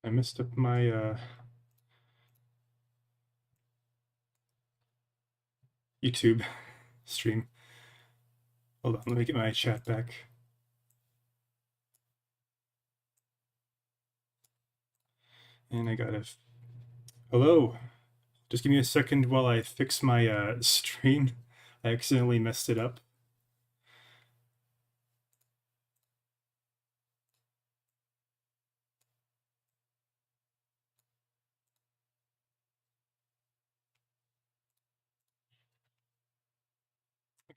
I messed up my YouTube stream. Hold on, let me get my chat back. And I gotta... Hello. Just give me a second while I fix my stream. I accidentally messed it up.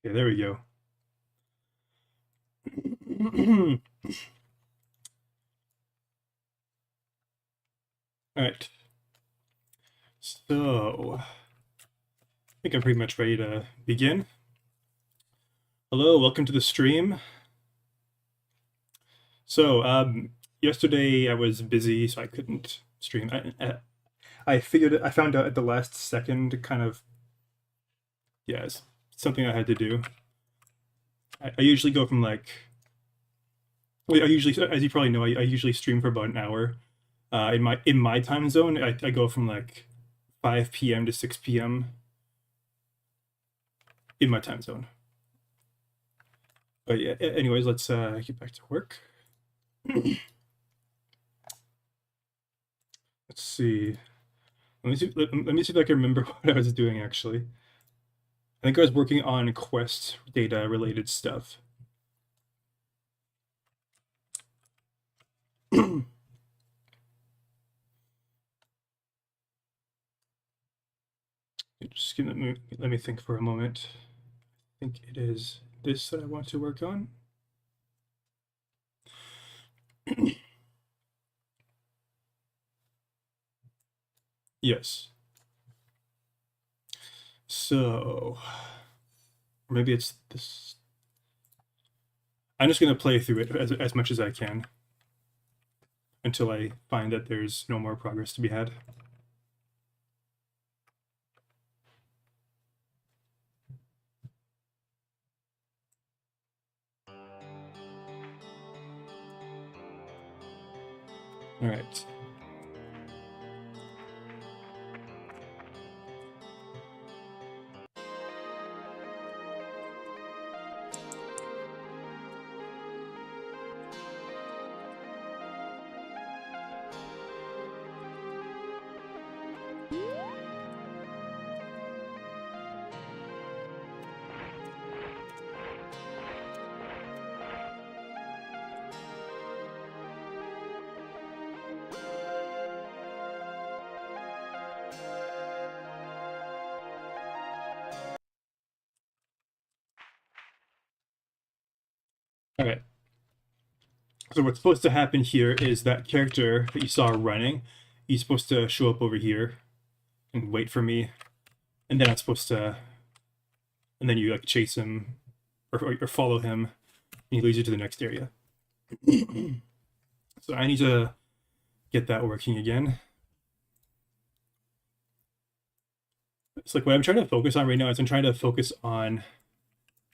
Okay, there we go. All right. So, I think I'm pretty much ready to begin. Hello, welcome to the stream. So, yesterday I was busy, so I couldn't stream. I found out at the last second, kind of, yeah, it's something I had to do. I usually go from like, well, I usually, as you probably know, I usually stream for about an hour. In my time zone, I go from like 5 p.m. to 6 p.m. in my time zone. But yeah, anyways, let's get back to work. Let's see. Let me see if I can remember what I was doing actually. I think I was working on quest data related stuff. Just let me think for a moment. I think it is this that I want to work on. Yes. So maybe it's this. I'm just going to play through it as much as I can until I find that there's no more progress to be had. All right. All right. So what's supposed to happen here is that character that you saw running, he's supposed to show up over here and wait for me. And then I'm supposed to, and then you like chase him or follow him, and he leads you to the next area. So I need to get that working again. It's like what I'm trying to focus on right now is I'm trying to focus on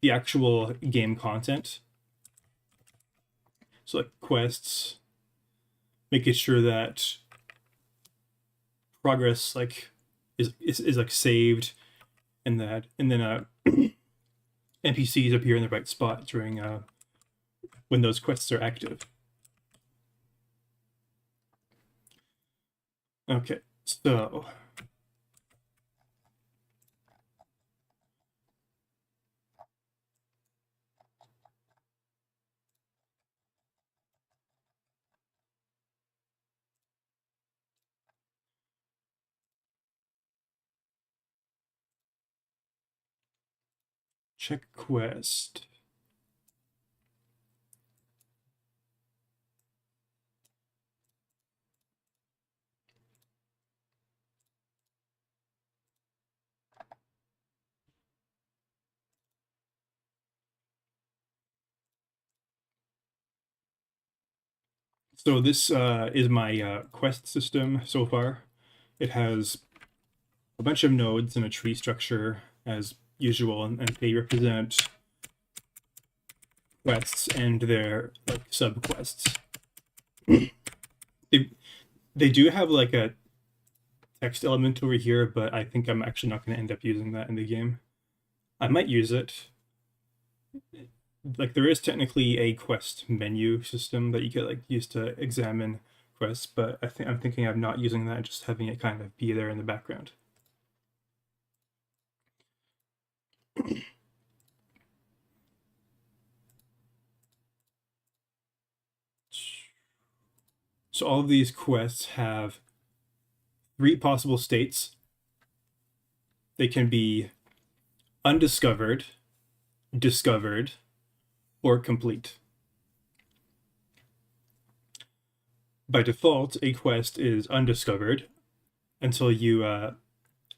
the actual game content. So like quests, making sure that progress like is like saved, and then NPCs appear in the right spot during when those quests are active. Okay, so check quest. So this is my quest system so far. It has a bunch of nodes and a tree structure as usual, and they represent quests and their like sub quests. They do have like a text element over here, but I think I'm actually not going to end up using that in the game. I might use it. Like there is technically a quest menu system that you could like use to examine quests, but I'm thinking of not using that and just having it kind of be there in the background. So all of these quests have 3 possible states. They can be undiscovered, discovered, or complete. By default, a quest is undiscovered until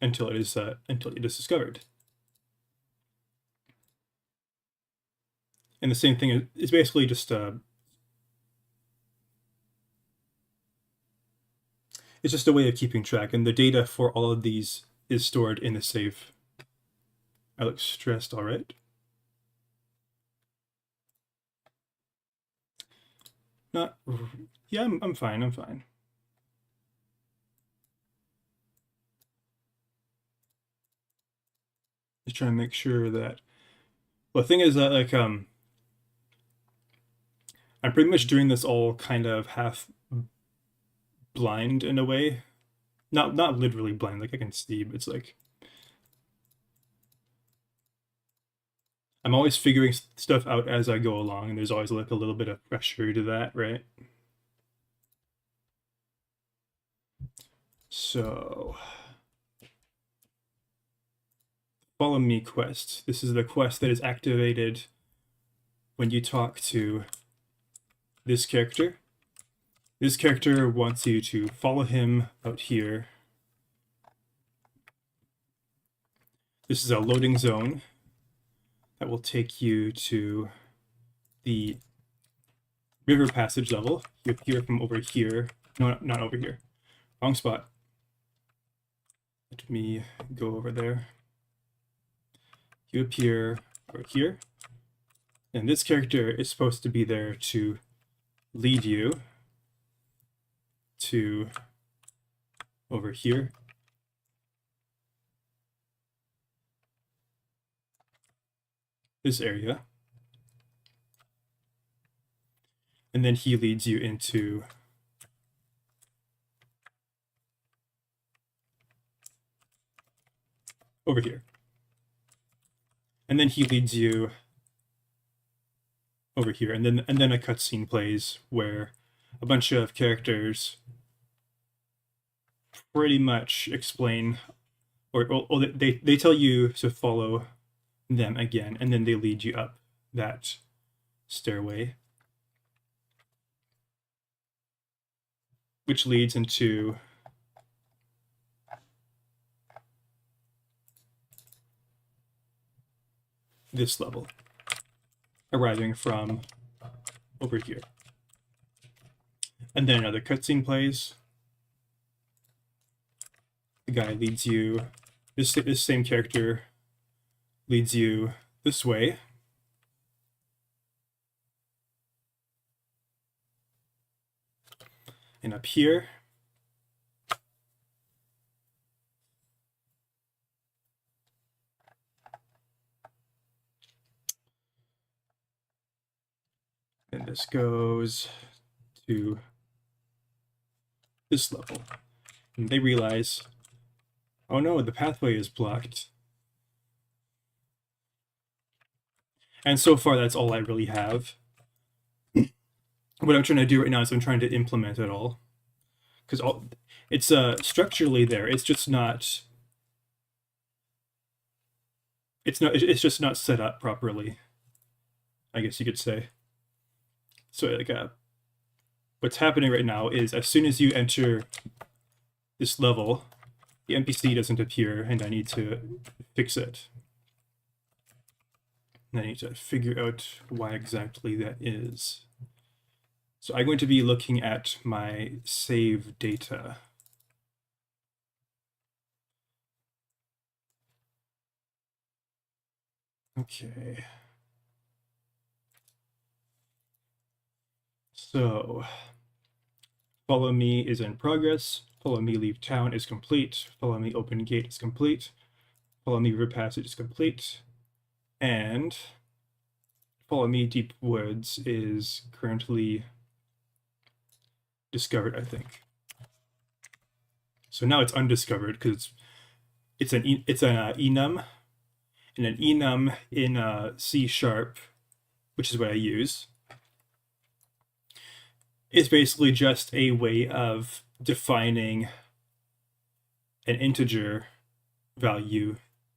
until it is discovered. And the same thing is basically just it's just a way of keeping track, and the data for all of these is stored in the save. I look stressed, all right. Not, yeah, I'm fine. I'm fine. Just trying to make sure that. Well, the thing is that like I'm pretty much doing this all kind of half blind in a way. Not literally blind, like I can see, but it's like I'm always figuring stuff out as I go along, and there's always like a little bit of pressure to that, right? So, follow me quest. This is the quest that is activated when you talk to this character. This character wants you to follow him out here. This is a loading zone that will take you to the river passage level. You appear from over here. No, not over here. Wrong spot. Let me go over there. You appear over here. And this character is supposed to be there to lead you to over here. This area. And then he leads you into over here. And then he leads you over here. And then a cutscene plays where a bunch of characters pretty much explain or they tell you to follow them again, and then they lead you up that stairway, which leads into this level, arriving from over here. And then another cutscene plays. The guy leads you, this same character leads you this way. And up here, and this goes to this level. And they realize, oh no, the pathway is blocked. And so far, that's all I really have. What I'm trying to do right now is I'm trying to implement it all. Because it's structurally there. It's just not. It's just not set up properly, I guess you could say. So like what's happening right now is as soon as you enter this level, the NPC doesn't appear, and I need to fix it. And I need to figure out why exactly that is. So I'm going to be looking at my save data. Okay. So Follow me is in progress. Follow me leave town is complete. Follow me open gate is complete. Follow me river passage is complete. And follow me deep woods is currently discovered, I think. So now it's undiscovered because it's an enum, and an enum in C#, which is what I use, is basically just a way of defining an integer value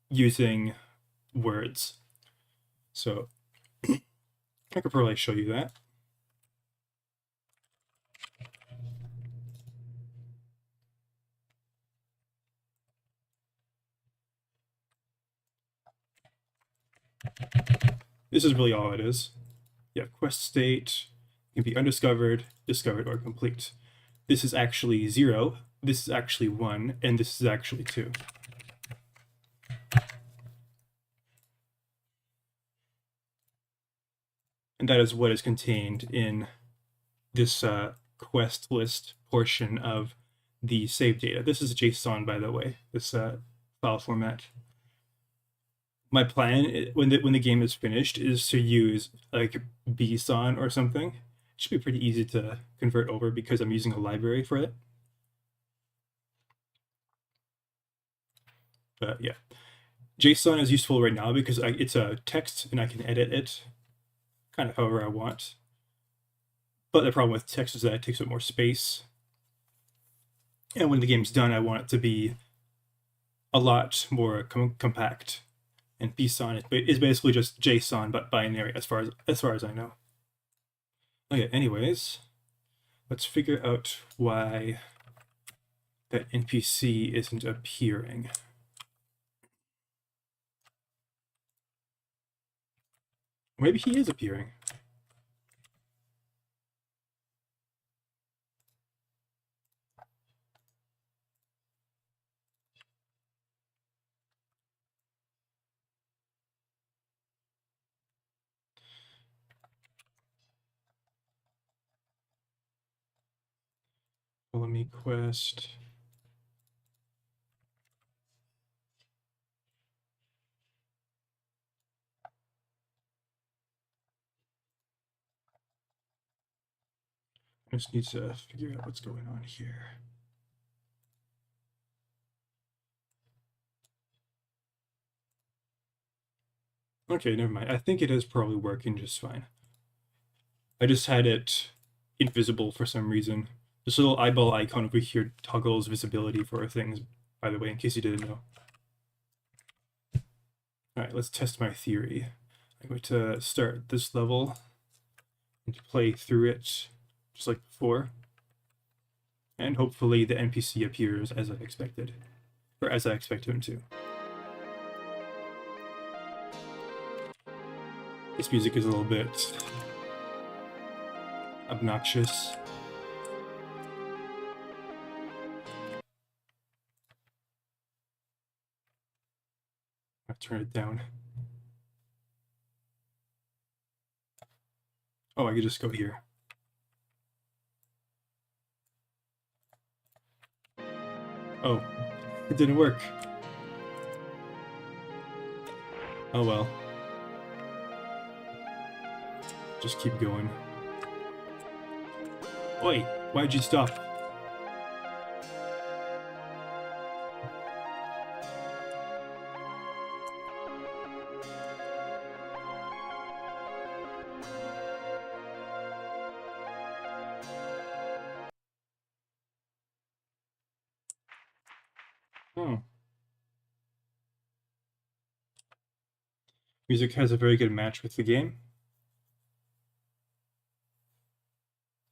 using words. So I could probably show you that. This is really all it is. You have quest state, can be undiscovered, discovered, or complete. This is actually 0, this is actually 1, and this is actually 2. And that is what is contained in this quest list portion of the save data. This is JSON, by the way, this file format. My plan when the game is finished is to use like bson or something. It should be pretty easy to convert over because I'm using a library for it. But yeah, JSON is useful right now because it's a text and I can edit it kind of however I want. But the problem with text is that it takes up more space. And when the game's done, I want it to be a lot more compact. And bson is basically just JSON but binary as far as I know. Okay, anyways, let's figure out why that NPC isn't appearing. Maybe he is appearing. Follow me quest. I just need to figure out what's going on here. Okay, never mind. I think it is probably working just fine. I just had it invisible for some reason. This little eyeball icon over here toggles visibility for things, by the way, in case you didn't know. Alright, let's test my theory. I'm going to start this level and play through it just like before. And hopefully the NPC appears as I expected. Or as I expect him to. This music is a little bit obnoxious. I'll turn it down. Oh, I could just go here. Oh, it didn't work. Oh well. Just keep going. Wait, why'd you stop? Oh. Music has a very good match with the game.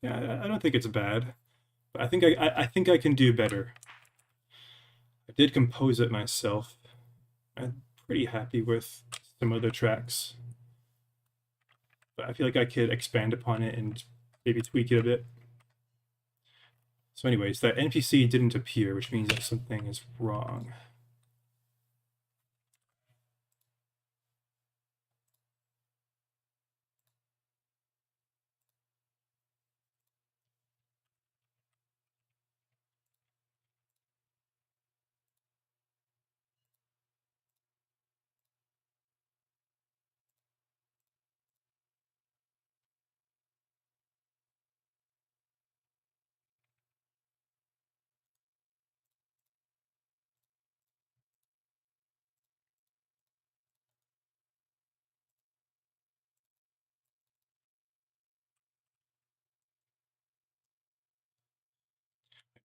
Yeah, I don't think it's bad, but I think I think I can do better. I did compose it myself. I'm pretty happy with some other tracks, but I feel like I could expand upon it and maybe tweak it a bit. So anyways, that NPC didn't appear, which means that something is wrong.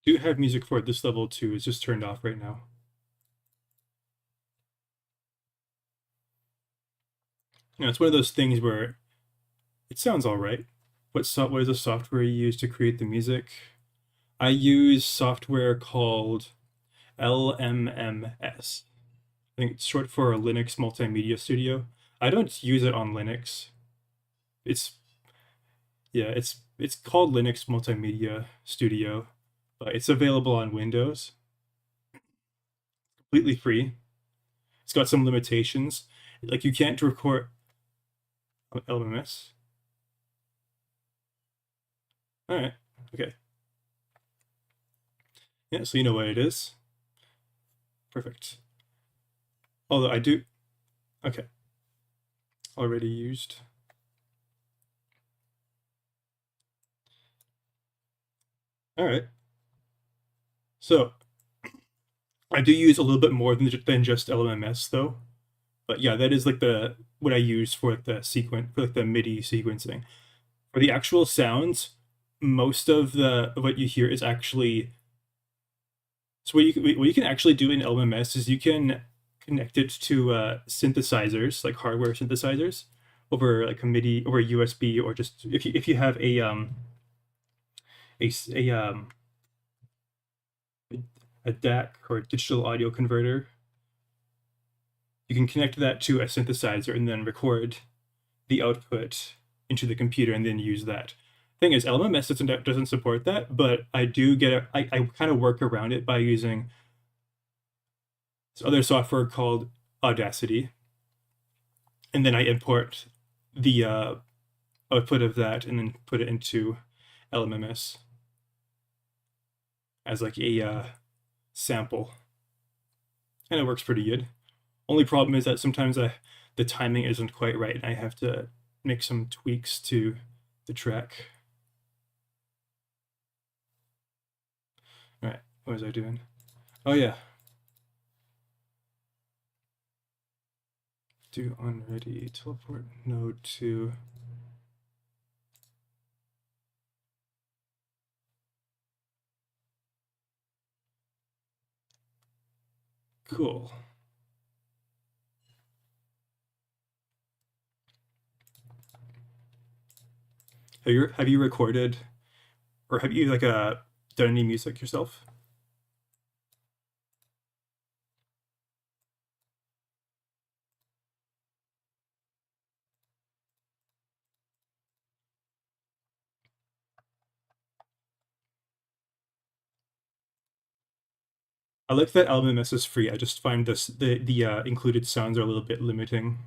Do have music for this level too. It's just turned off right now. It's one of those things where it sounds all right. What is the software you use to create the music? I use software called LMMS. I think it's short for Linux Multimedia Studio. I don't use it on Linux. It's Yeah, it's called Linux Multimedia Studio, but it's available on Windows, completely free. It's got some limitations, like you can't record LMS. All right, okay, yeah, so you know what it is. Perfect. Although I do, okay, already used. All right, so I do use a little bit more than just LMS though. But yeah, that is like the what I use for like the sequence for like the MIDI sequencing. For the actual sounds, most of the what you hear is actually so what you can actually do in LMS is you can connect it to synthesizers like hardware synthesizers over like a MIDI over a USB or just if you have a a DAC or a digital audio converter, you can connect that to a synthesizer and then record the output into the computer and then use that. Thing is, LMS doesn't support that, but I do I kind of work around it by using this other software called Audacity, and then I import the output of that and then put it into LMMS as like a sample, and it works pretty good. Only problem is that sometimes the timing isn't quite right, and I have to make some tweaks to the track. All right, what was I doing? Oh yeah, do unready teleport node to cool. Have you recorded or have you like done any music yourself? I like that LMS is free. I just find the included sounds are a little bit limiting.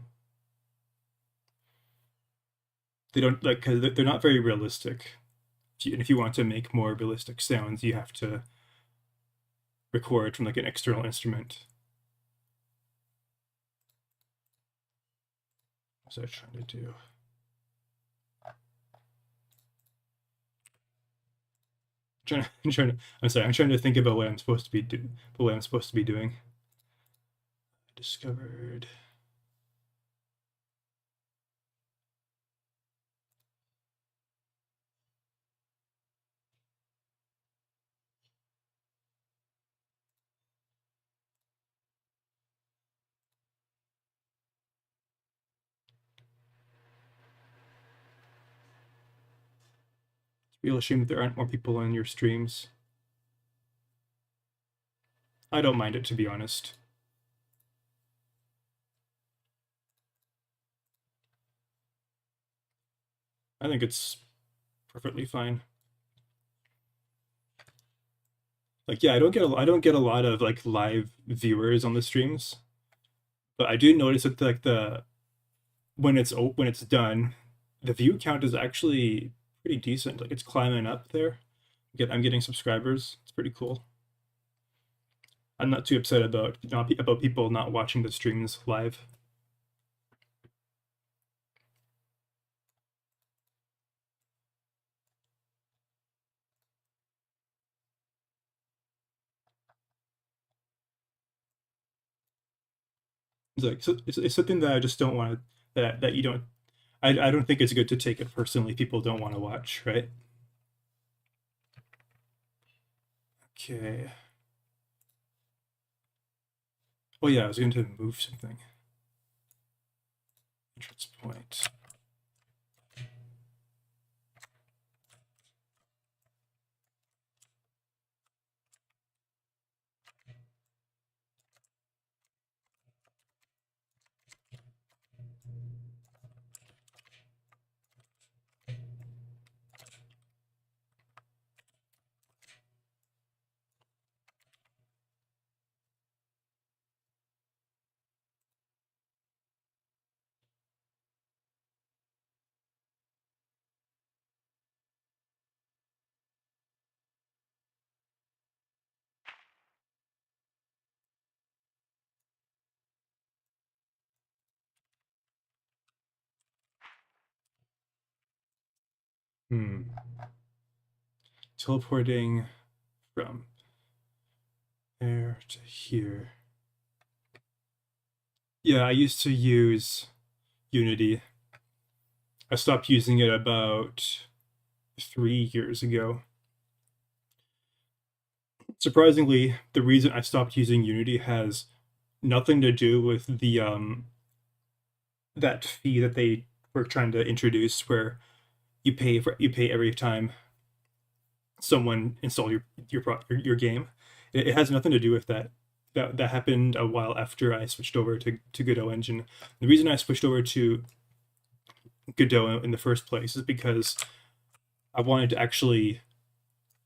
They don't like because they're not very realistic. And if you want to make more realistic sounds, you have to record from like an external instrument. What's I trying to do? I'm trying to think about what I'm supposed to be doing. Discovered. It's a real shame that there aren't more people on your streams. I don't mind it, to be honest. I think it's perfectly fine. Like, yeah, I don't get a lot of like live viewers on the streams, but I do notice that like the when it's done, the view count is actually pretty decent. Like it's climbing up there. I'm getting subscribers. It's pretty cool. I'm not too upset about people not watching the streams live. It's like so it's something that I just don't want to that you don't I don't think it's good to take it personally. People don't want to watch, right? Okay. Oh yeah, I was going to move something. Entrance point. Hmm. Teleporting from there to here. Yeah, I used to use Unity. I stopped using it about 3 years ago. Surprisingly, the reason I stopped using Unity has nothing to do with the that fee that they were trying to introduce, where you pay every time someone install your game. It has nothing to do with that. That happened a while after I switched over to Godot engine. The reason I switched over to Godot in the first place is because I wanted to actually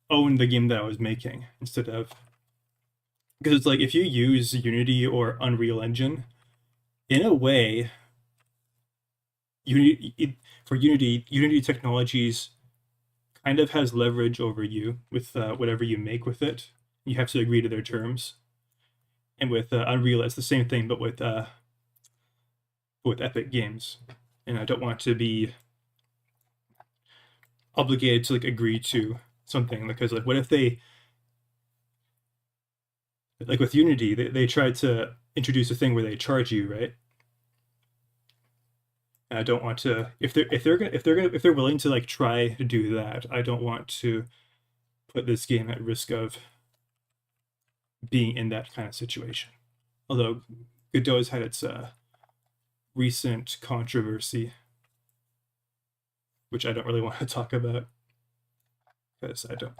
own the game that I was making instead of, because it's like if you use Unity or Unreal Engine, in a way, for Unity Technologies kind of has leverage over you with whatever you make with it. You have to agree to their terms. And with Unreal, it's the same thing, but with Epic Games. And I don't want to be obligated to like agree to something, because like what if they, like with Unity, they tried to introduce a thing where they charge you, right? And I don't want to, if they're willing to like try to do that, I don't want to put this game at risk of being in that kind of situation. Although Godot has had its recent controversy, which I don't really want to talk about because I don't.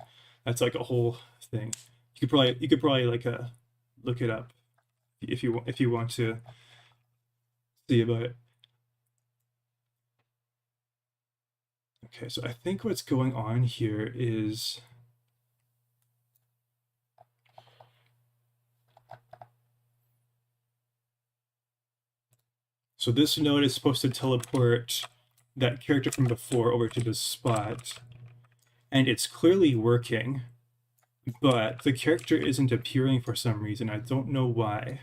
That's like a whole thing. You could probably like look it up if you want to see about it. Okay, so I think what's going on here is, so this node is supposed to teleport that character from before over to this spot, and it's clearly working, but the character isn't appearing for some reason. I don't know why.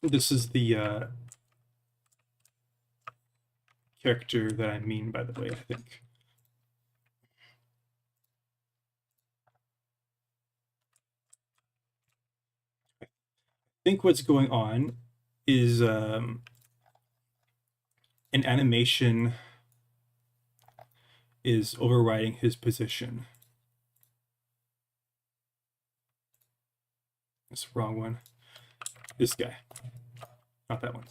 This is the character that I mean, by the way, I think. I think what's going on is an animation is overriding his position. That's the wrong one. This guy, not that one.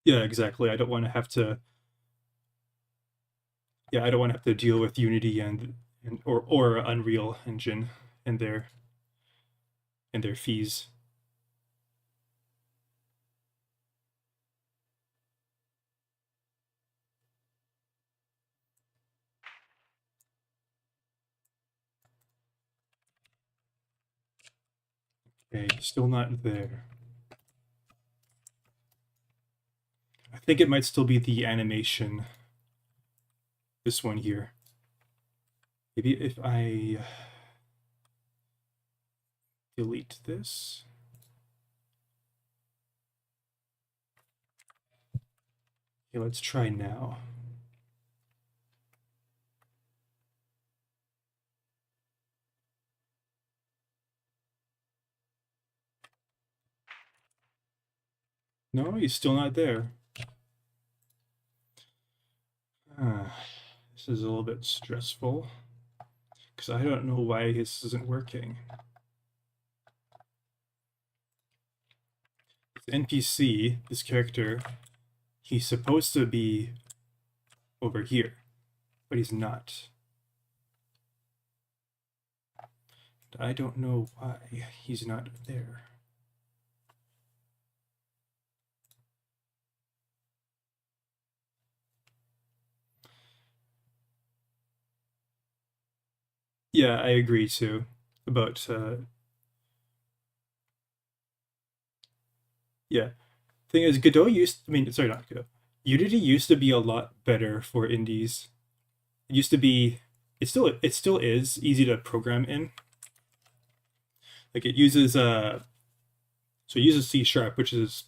Yeah, exactly. I don't want to have to. Yeah, I don't want to have to deal with Unity and or Unreal Engine and their fees. Okay, still not there. I think it might still be the animation. This one here. Maybe if I delete this. Okay, let's try now. No, he's still not there. This is a little bit stressful because I don't know why this isn't working. This NPC, this character, he's supposed to be over here, but he's not. I don't know why he's not there. Yeah, I agree too about yeah. Thing is, Godot used. I mean, sorry, not Godot. Unity used to be a lot better for indies. It used to be. It still is easy to program in. Like it uses so it uses C sharp, which is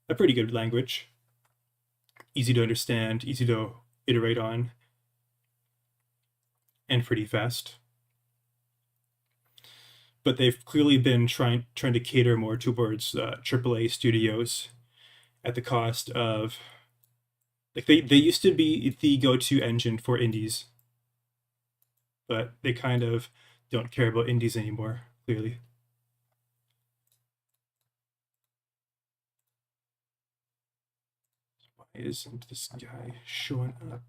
a pretty good language. Easy to understand, easy to iterate on, and pretty fast. But they've clearly been trying to cater more towards AAA studios at the cost of like they used to be the go-to engine for indies, but they kind of don't care about indies anymore, clearly. Why isn't this guy showing up?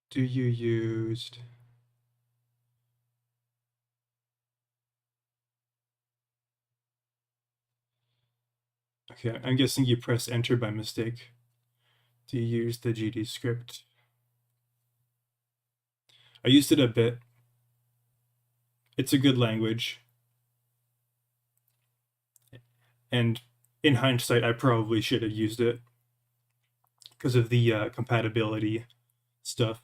Do you use Okay, I'm guessing you press enter by mistake. Do you use the GD script? I used it a bit. It's a good language. And in hindsight, I probably should have used it because of the compatibility stuff.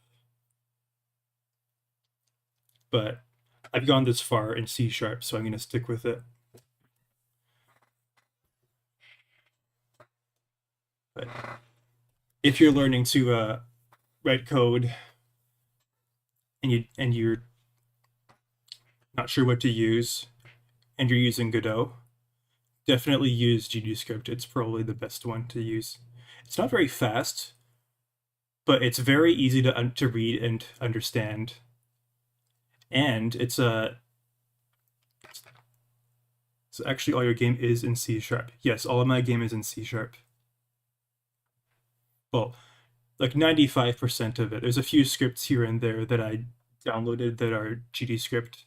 But I've gone this far in C sharp, so I'm going to stick with it. But if you're learning to write code and you're not sure what to use and you're using Godot, definitely use GDScript. It's probably the best one to use. It's not very fast, but it's very easy to read and understand. And it's a so actually all your game is in C sharp. Yes, all of my game is in C sharp. Well, like 95% of it. There's a few scripts here and there that I downloaded that are GDScript.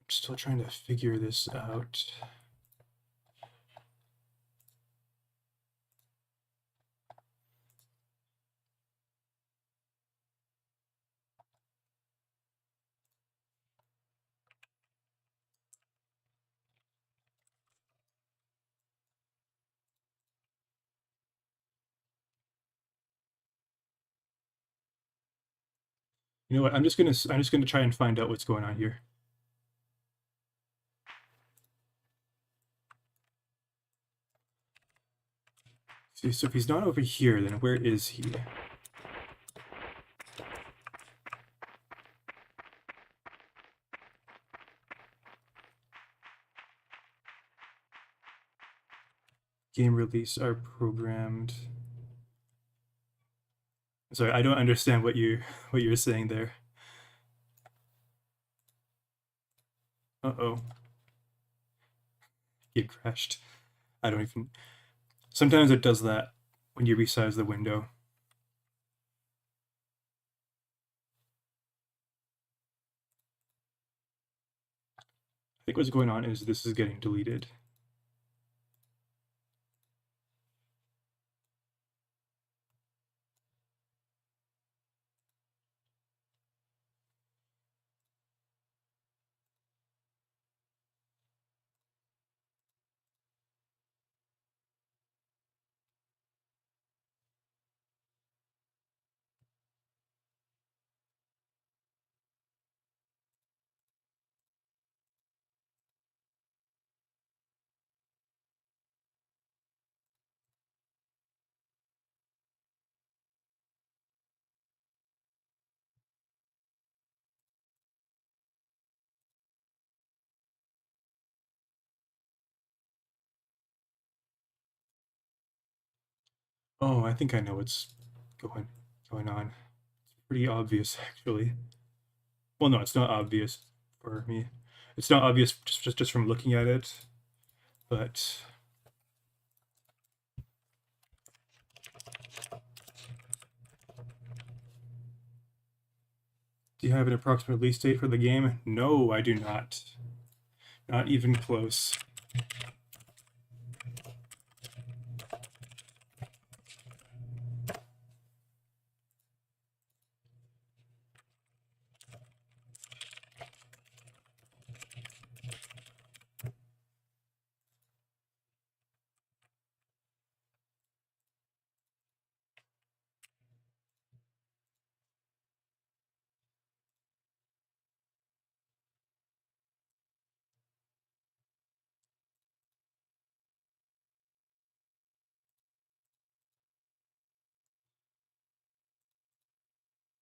I'm still trying to figure this out. You know what? I'm just gonna try and find out what's going on here. See, so if he's not over here, then where is he? Game release are programmed. Sorry, I don't understand what you're saying there. Uh-oh. It crashed. I don't even. Sometimes it does that when you resize the window. I think what's going on is this is getting deleted. Oh, I think I know what's going going on. It's pretty obvious, actually. Well, no, it's not obvious for me. It's not obvious just from looking at it, but do you have an approximate release date for the game? No, I do not. Not even close.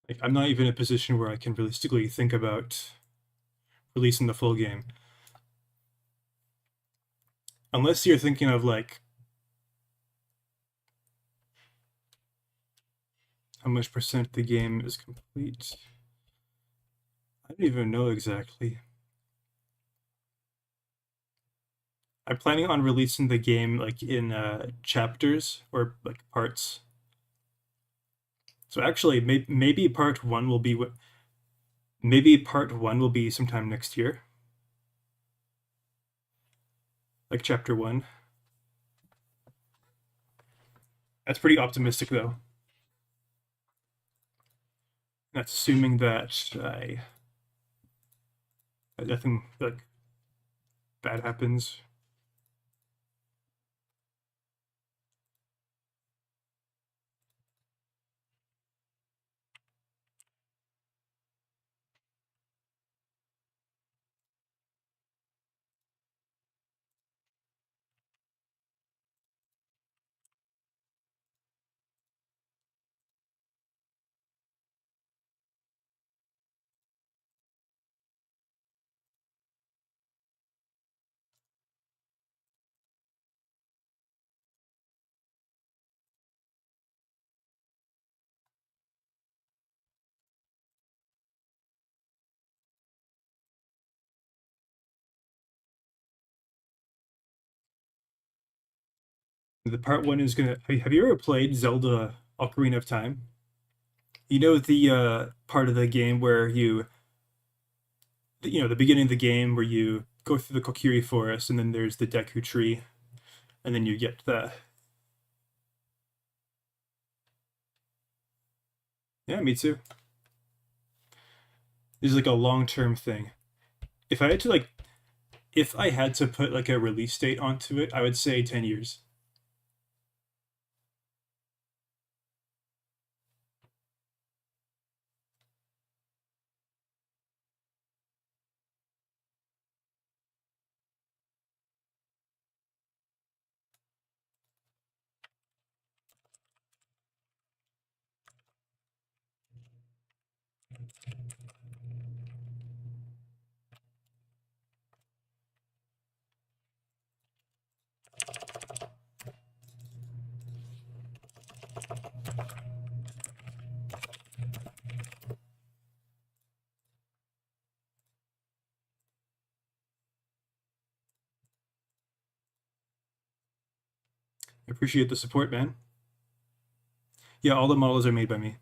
Like, I'm not even in a position where I can realistically think about releasing the full game. Unless you're thinking of like how much percent the game is complete. I don't even know exactly. I'm planning on releasing the game like in chapters or like parts. So actually, maybe part one will be what. Maybe part one will be sometime next year, like chapter one. That's pretty optimistic, though. That's assuming that nothing like bad happens. The part one is gonna. Have you ever played Zelda Ocarina of Time? You know the part of the game where the beginning of the game where you go through the Kokiri forest and then there's the Deku tree, and then you get the. Yeah, me too. This is like a long term thing. If I had to like, if I had to put like a release date onto it, I would say 10 years. I appreciate the support, man. Yeah, all the models are made by me.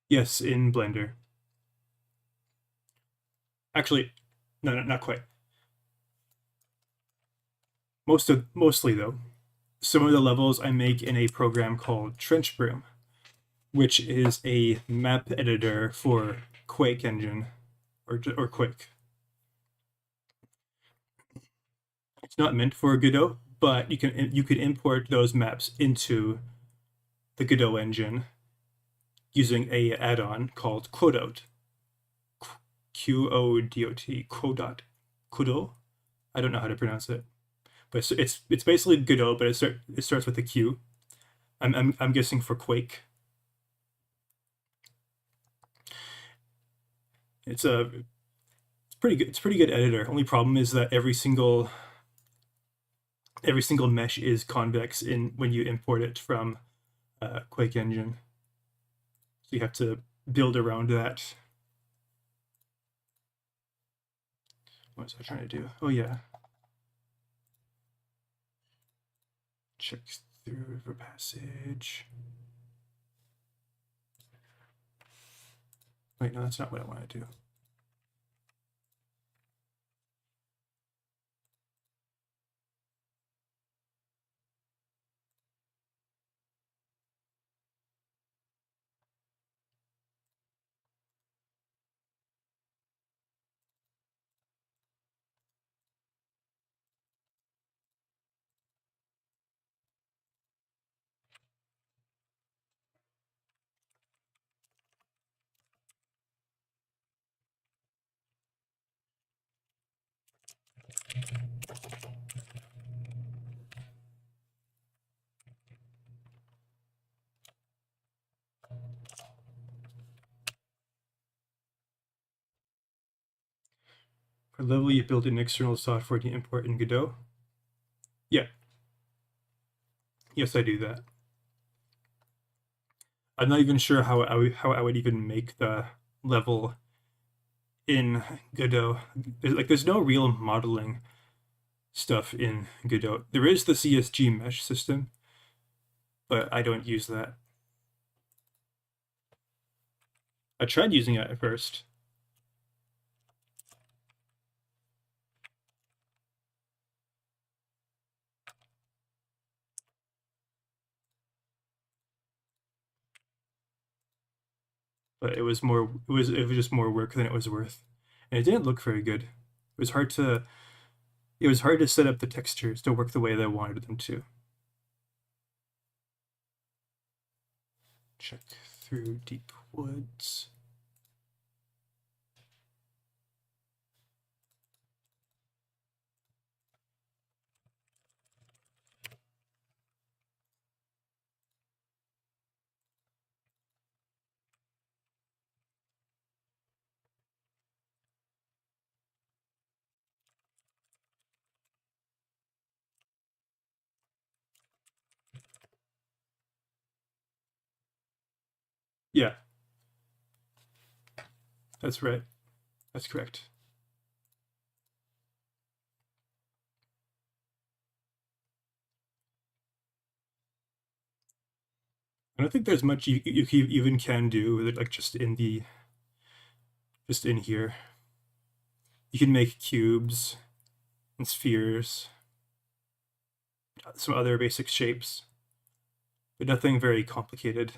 Yes, in Blender. Actually, no, not quite. Mostly though. Some of the levels I make in a program called Trench Broom, which is a map editor for Quake engine or Quake. It's not meant for Godot, but you can import those maps into the Godot engine using a add-on called Quodot. Qodot. Quodot. Godot. I don't know how to pronounce it, but it's basically Godot, but it starts with a Q. I'm guessing for Quake. It's a it's pretty good. It's a pretty good editor. Only problem is that every single mesh is convex in when you import it from Quake engine. So you have to build around that. What was I trying to do? Oh yeah. Check through river passage. Wait, no, that's not what I want to do. For level, you build an external software to import in Godot. Yeah. Yes, I do that. I'm not even sure how I would even make the level in Godot. There's no real modeling stuff in Godot. There is the CSG mesh system, but I don't use that. I tried using it at first. But it was just more work than it was worth. And it didn't look very good. It was hard to set up the textures to work the way that I wanted them to. Check through deep woods. Yeah, that's right. That's correct. I don't think there's much you even can do with it, like just in here. You can make cubes and spheres, some other basic shapes, but nothing very complicated.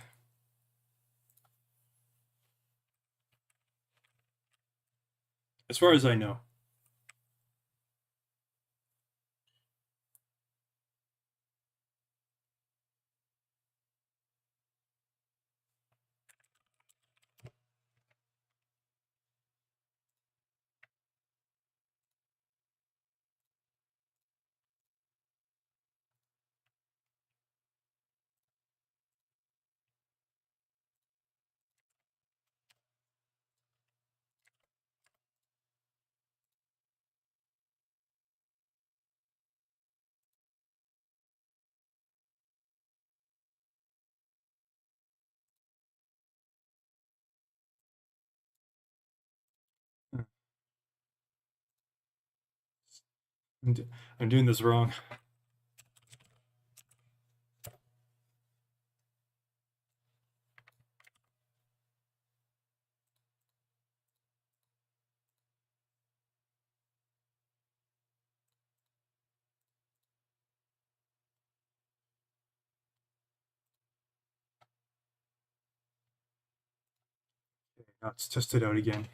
As far as I know. I'm doing this wrong. Okay, now let's test it out again.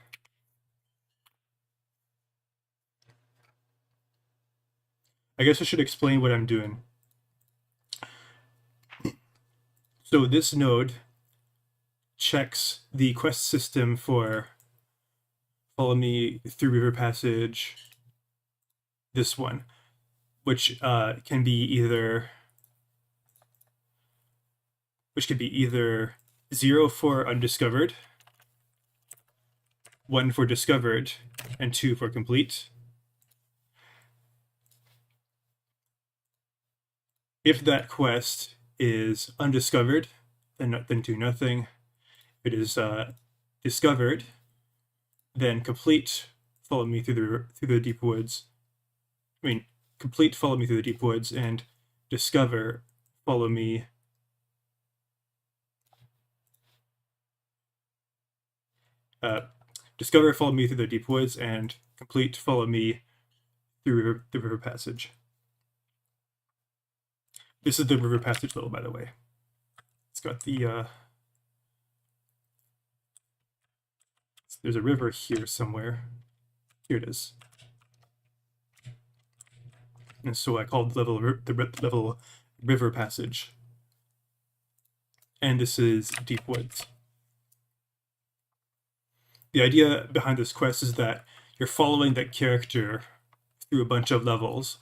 I guess I should explain what I'm doing. So this node checks the quest system for follow me through river passage this one, which can be either 0 for undiscovered, 1 for discovered, and 2 for complete. If that quest is undiscovered, then do nothing. If it is discovered, then complete, follow me through the deep woods. Complete, follow me through the deep woods, and discover, follow me. Discover, follow me through the deep woods, and complete, follow me through the river passage. This is the river passage level, by the way. It's got the there's a river here somewhere. Here it is. And so I called the level river passage. And this is deep woods. The idea behind this quest is that you're following that character through a bunch of levels.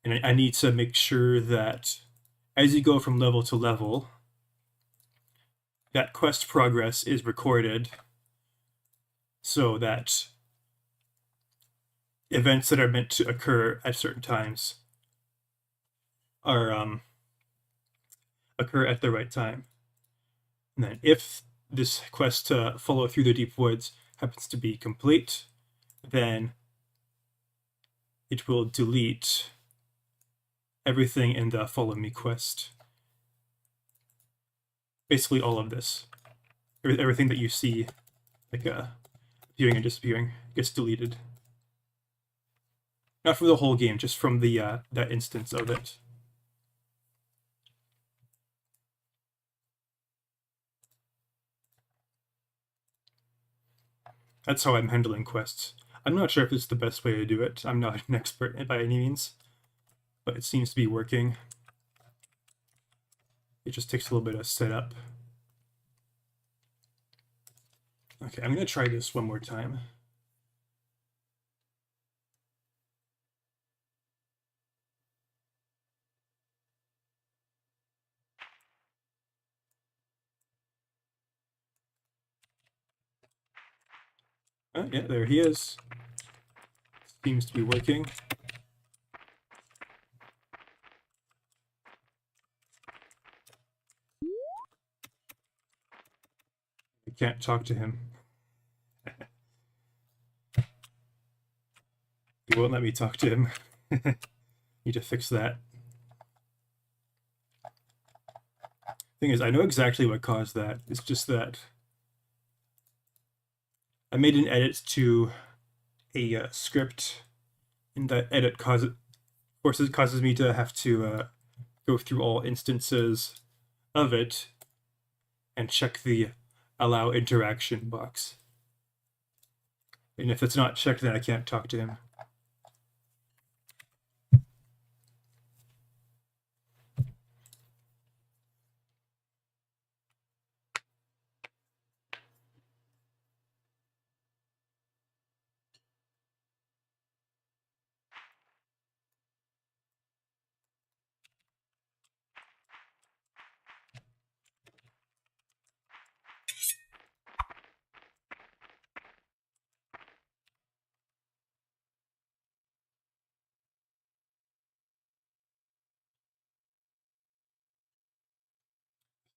And I need to make sure that as you go from level to level, that quest progress is recorded so that events that are meant to occur at certain times are occur at the right time. And then if this quest to follow through the deep woods happens to be complete, then it will delete everything in the follow me quest. Basically all of this. Everything that you see, like appearing and disappearing, gets deleted. Not from the whole game, just from the that instance of it. That's how I'm handling quests. I'm not sure if it's the best way to do it. I'm not an expert by any means, but it seems to be working. It just takes a little bit of setup. Okay, I'm going to try this one more time. Oh, yeah, there he is. Seems to be working. I can't talk to him. He won't let me talk to him. Need to fix that. Thing is, I know exactly what caused that. It's just that I made an edit to a script, and that edit causes me to have to go through all instances of it and check the allow interaction box. And if it's not checked, then I can't talk to him.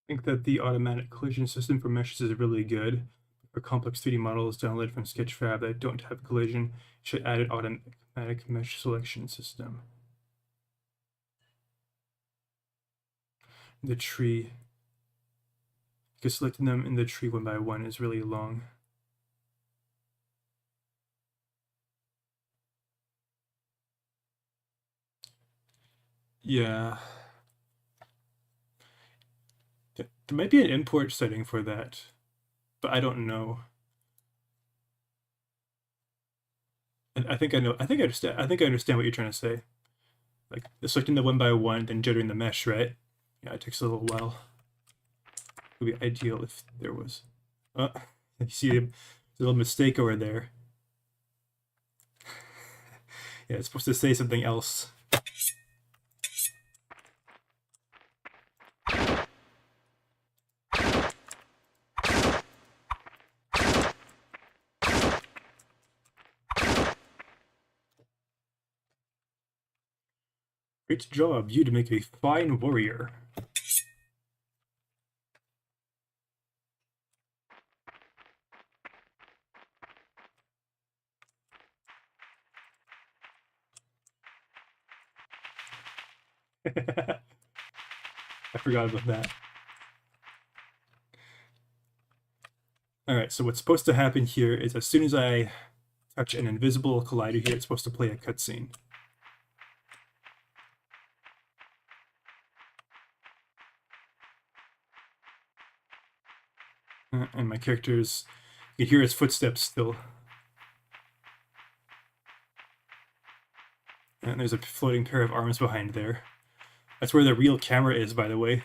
I think that the automatic collision system for meshes is really good. For complex 3D models downloaded from Sketchfab that don't have collision, you should add an automatic mesh selection system. The tree, because selecting them in the tree one by one is really long. Yeah. There might be an import setting for that, but I don't know. I think I know. I think I understand. I think I understand what you're trying to say. Like selecting the one by one, then jittering the mesh, right? Yeah, it takes a little while. It would be ideal if there was. You see a little mistake over there. Yeah, it's supposed to say something else. Great job, you to make a fine warrior. I forgot about that. Alright, so what's supposed to happen here is as soon as I touch an invisible collider here, it's supposed to play a cutscene. And my character's... You can hear his footsteps still. And there's a floating pair of arms behind there. That's where the real camera is, by the way.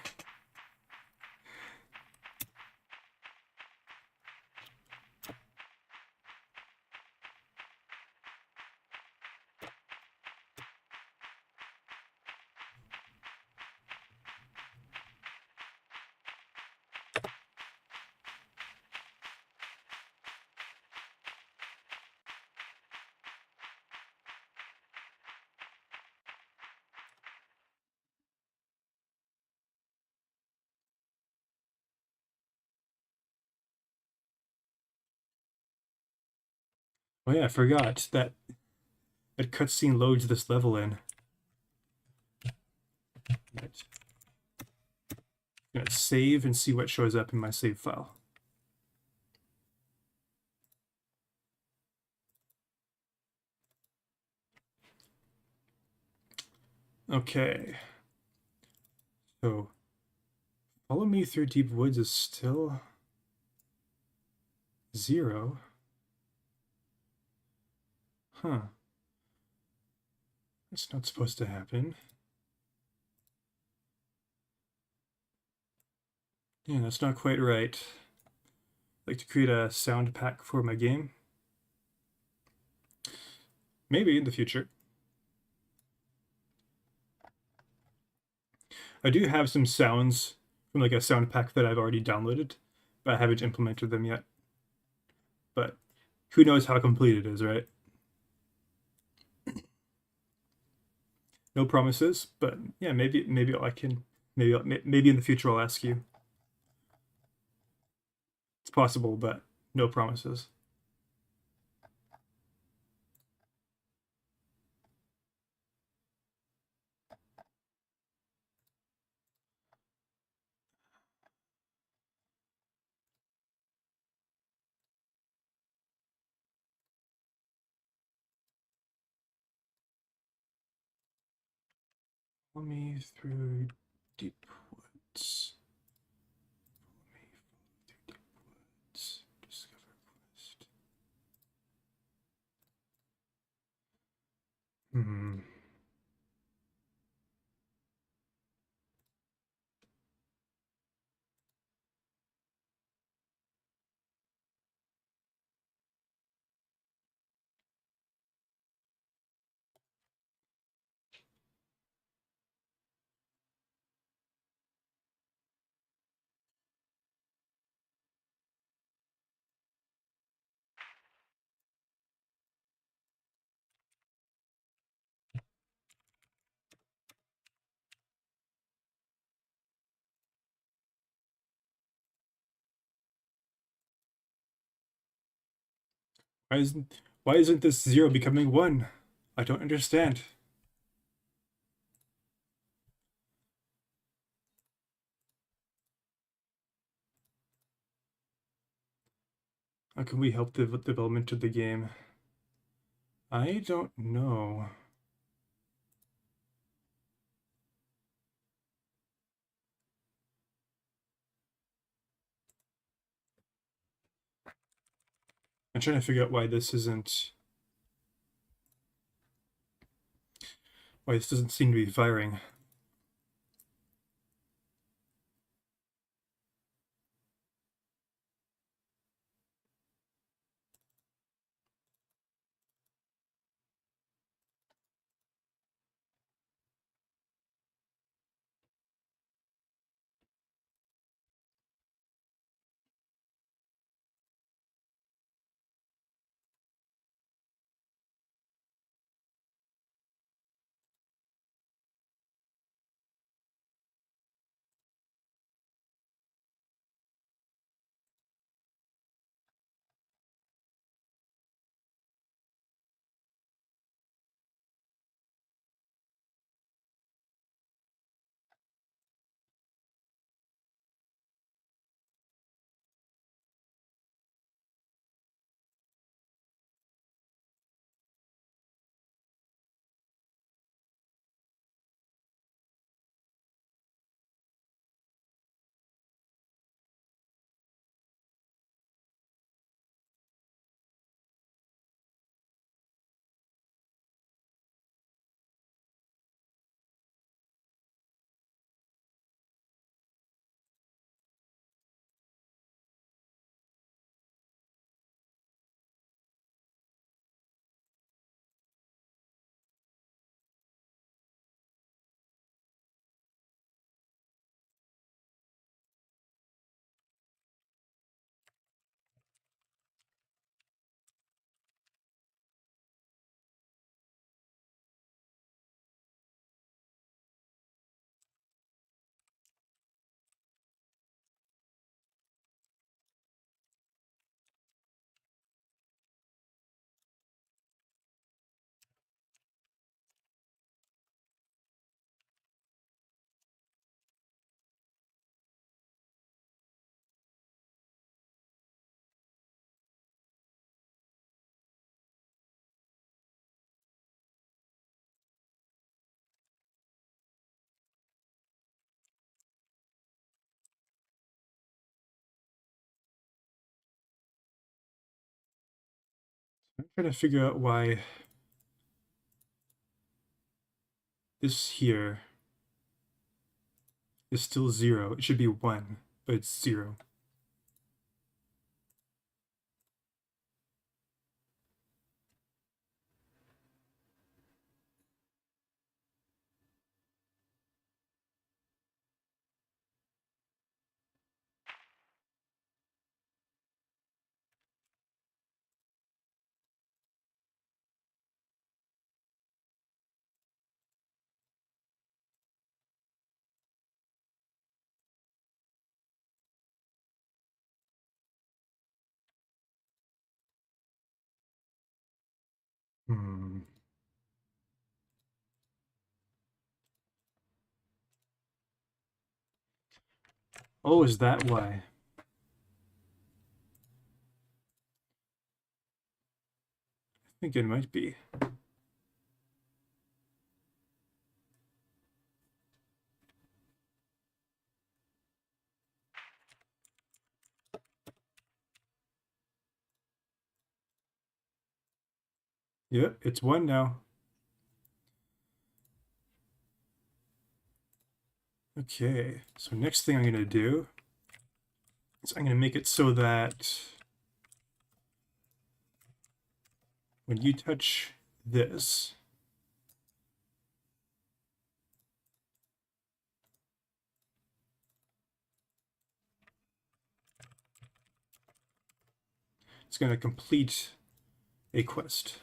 Oh yeah, I forgot that cutscene loads this level in. Right. Gonna save and see what shows up in my save file. Okay. So, follow me through deep woods is still 0. Huh. That's not supposed to happen. Yeah, that's not quite right. I'd like to create a sound pack for my game. Maybe in the future. I do have some sounds from like a sound pack that I've already downloaded, but I haven't implemented them yet. But who knows how complete it is, right? No promises, but yeah, maybe I can maybe in the future I'll ask you. It's possible, but no promises. Follow me through deep woods. Follow me through deep woods. Discover quest. Hmm. Why isn't this 0 becoming 1? I don't understand. How can we help the development of the game? I don't know. I'm trying to figure out why this doesn't seem to be firing. I'm trying to figure out why this here is still 0. It should be 1, but it's 0. Hmm. Oh, is that why? I think it might be. Yep, it's 1 now. Okay, so next thing I'm going to do is I'm going to make it so that when you touch this, it's going to complete a quest.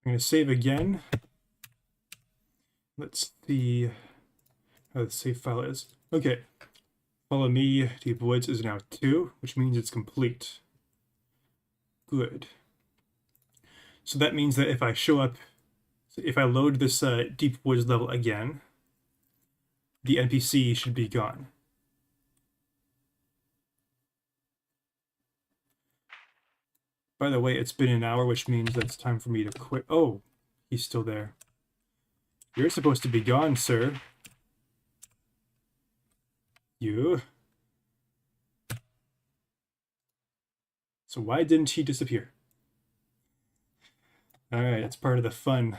I'm going to save again. Let's see how the save file is. Okay, follow me, Deep Woods is now 2, which means it's complete. Good. So that means that if I show up, if I load this Deep Woods level again, the NPC should be gone. By the way, it's been an hour, which means that it's time for me to quit. Oh, he's still there. You're supposed to be gone, sir. You. So why didn't he disappear? All right, it's part of the fun.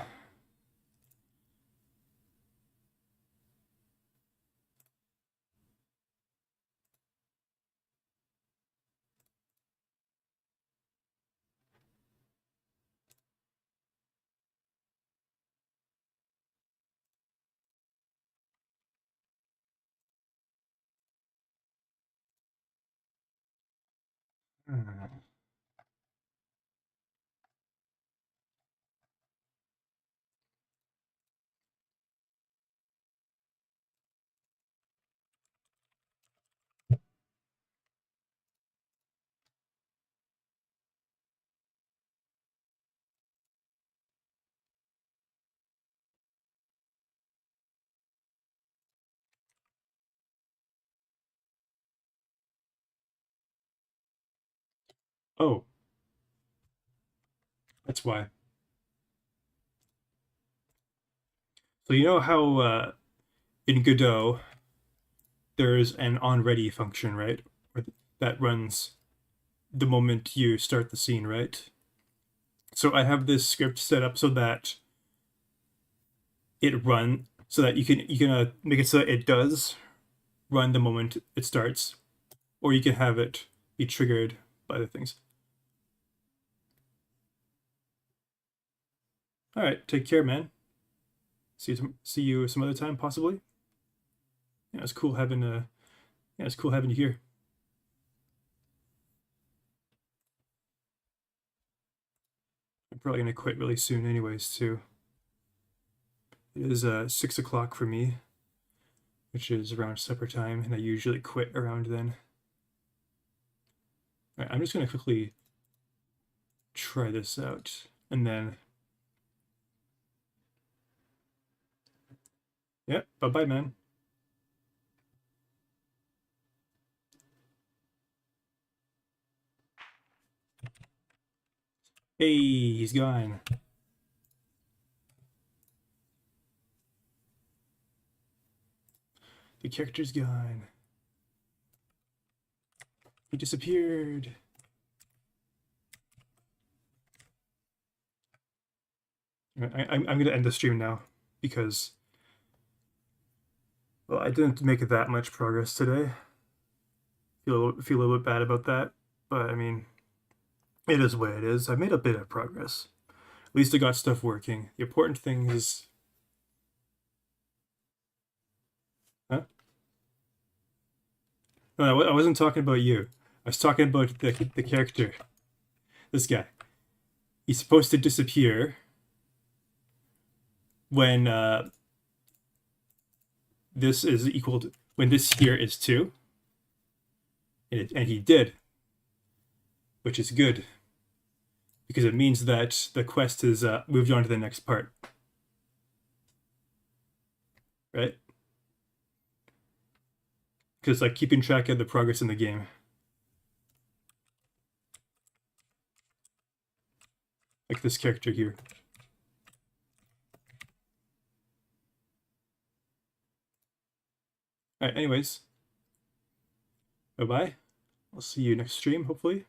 Uh, Oh, that's why. So you know how in Godot there's an onReady function, right? That runs the moment you start the scene, right? So I have this script set up so that you can make it so that it does run the moment it starts, or you can have it be triggered by the things. All right, take care, man. See you some other time, possibly. Yeah, it's cool having yeah, it's cool having you here. I'm probably gonna quit really soon, anyways, too. It is 6 o'clock for me, which is around supper time, and I usually quit around then. All right, I'm just gonna quickly try this out, and then yeah, bye bye, man. Hey, he's gone. The character's gone. He disappeared. I'm going to end the stream now because, well, I didn't make that much progress today. Feel a little bit bad about that, but I mean, it is what it is. I made a bit of progress. At least I got stuff working. The important thing is, huh? No, I wasn't talking about you. I was talking about the character. This guy. He's supposed to disappear when this is equal to when this here is 2, and he did, which is good because it means that the quest is moved on to the next part, right? Because like keeping track of the progress in the game, like this character here. All right, anyways, bye bye. I'll see you next stream, hopefully.